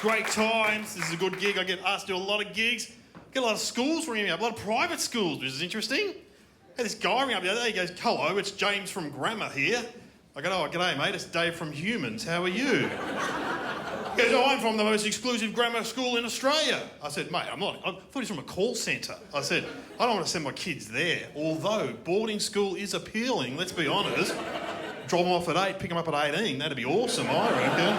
Great times. This is a good gig. I get asked to do a lot of gigs. Get a lot of schools ringing me up, a lot of private schools, which is interesting. Had this guy ring me up the other day. He goes, "Hello, it's James from Grammar here." I go, "Oh, g'day, mate. It's Dave from Humans. How are you?" He goes, "Oh, I'm from the most exclusive grammar school in Australia." I said, "Mate, I'm not. I thought he was from a call centre." I said, "I don't want to send my kids there. Although boarding school is appealing, let's be honest. Drop them off at 8, pick them up at 18. That'd be awesome, I reckon."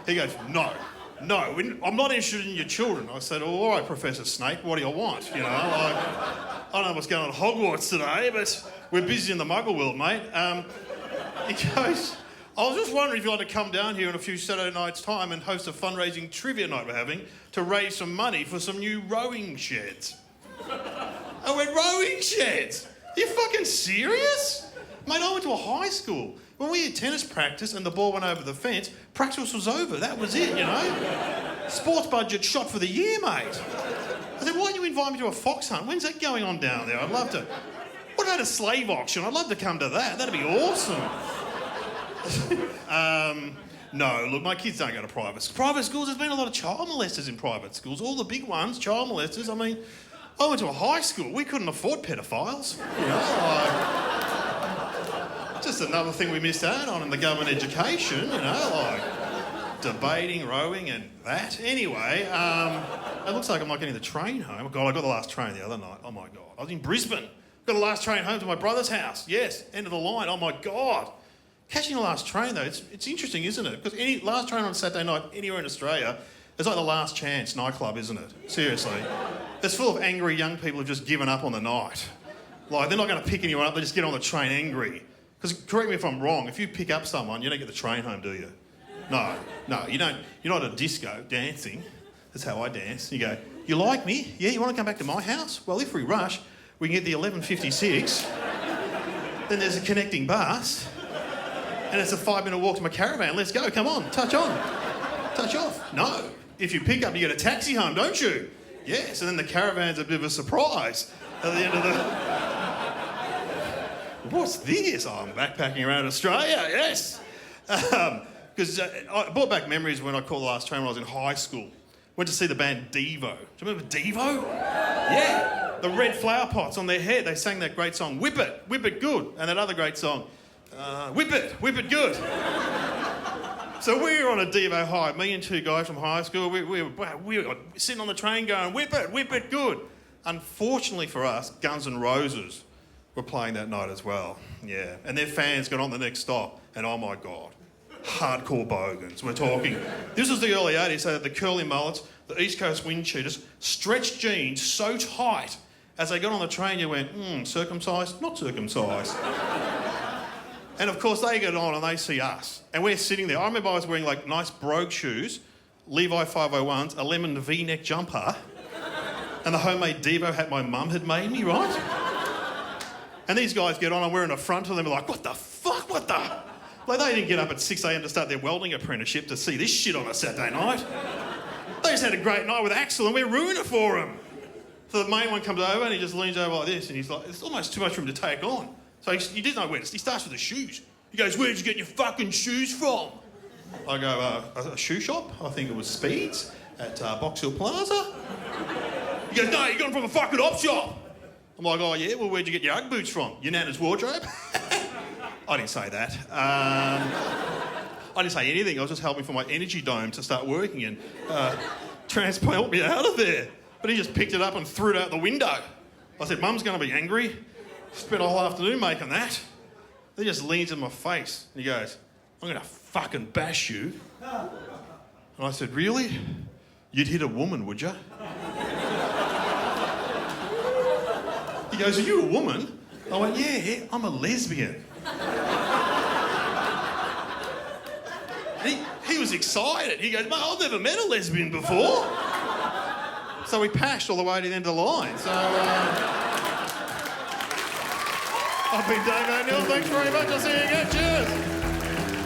He goes, "No, I'm not interested in your children." I said, "All right, Professor Snape, what do you want? You know, I don't know what's going on at Hogwarts today, but we're busy in the Muggle world, mate." He goes, "I was just wondering if you'd like to come down here in a few Saturday nights' time and host a fundraising trivia night we're having to raise some money for some new rowing sheds." I went, "Rowing sheds? Are you fucking serious?" Mate, I went to a high school. When we had tennis practice and the ball went over the fence, practice was over. That was it, you know. Sports budget shot for the year, mate. I said, "Why don't you invite me to a fox hunt? When's that going on down there? I'd love to." "What about a slave auction? I'd love to come to that. That'd be awesome." No, look, my kids don't go to private schools. There's been a lot of child molesters in private schools. All the big ones, child molesters. I mean, I went to a high school. We couldn't afford pedophiles. You know, just another thing we missed out on in the government education, you know, like debating, rowing and that. Anyway, it looks like I'm not getting the train home. God, I got the last train the other night. Oh, my God. I was in Brisbane. Got the last train home to my brother's house. Yes, end of the line. Oh, my God. Catching the last train, though, it's interesting, isn't it? Because any last train on a Saturday night anywhere in Australia is like the Last Chance nightclub, isn't it? Seriously. It's full of angry young people who've just given up on the night. Like, they're not going to pick anyone up. They just get on the train angry. Because, correct me if I'm wrong, if you pick up someone, you don't get the train home, do you? No, you don't. You're not at a disco dancing. That's how I dance. You go, "You like me? Yeah, you want to come back to my house? Well, if we rush, we can get the 11:56. Then there's a connecting bus. And it's a 5-minute walk to my caravan. Let's go, come on, touch on. Touch off." No. If you pick up, you get a taxi home, don't you? Yes, and then the caravan's a bit of a surprise at the end of the... What's this? Oh, I'm backpacking around Australia, yes. Because I brought back memories when I caught the last train when I was in high school. Went to see the band Devo. Do you remember Devo? Yeah. The red flower pots on their head. They sang that great song, Whip It Good. And that other great song, Whip It Good. So we were on a Devo high, me and two guys from high school. We were sitting on the train going, Whip It Good. Unfortunately for us, Guns N' Roses were playing that night as well. Yeah. And their fans got on the next stop, and oh my God, hardcore bogans. We're talking. This was the early 80s, so the curly mullets, the East Coast wind cheaters, stretched jeans so tight, as they got on the train, you went, circumcised, not circumcised. And of course, they get on and they see us. And we're sitting there. I remember I was wearing like nice brogue shoes, Levi 501s, a lemon V-neck jumper, and the homemade Devo hat my mum had made me, right? And these guys get on and we're in the front of them, like, what the fuck, what the... Like, they didn't get up at 6 a.m. to start their welding apprenticeship to see this shit on a Saturday night. They just had a great night with Axel and we're ruining it for them. So the main one comes over and he just leans over like this and he's like, it's almost too much for him to take on. So he didn't know where to... He starts with the shoes. He goes, "Where'd you get your fucking shoes from?" I go, a shoe shop. I think it was Speeds at Box Hill Plaza. He goes, "No, you got them from a fucking op shop." I'm like, "Oh yeah, well where'd you get your Ugg boots from? Your nana's wardrobe?" I didn't say that. I didn't say anything. I was just helping for my energy dome to start working and transport me out of there. But he just picked it up and threw it out the window. I said, "Mum's going to be angry. Spent a whole afternoon making that." He just leans in my face and he goes, "I'm going to fucking bash you." And I said, "Really? You'd hit a woman, would you?" He goes, "Are you a woman?" I went, "Yeah, I'm a lesbian." And he was excited. He goes, "Mate, I've never met a lesbian before." So we pashed all the way to the end of the line. So, I've been Dave O'Neill. Thanks very much. I'll see you again. Cheers.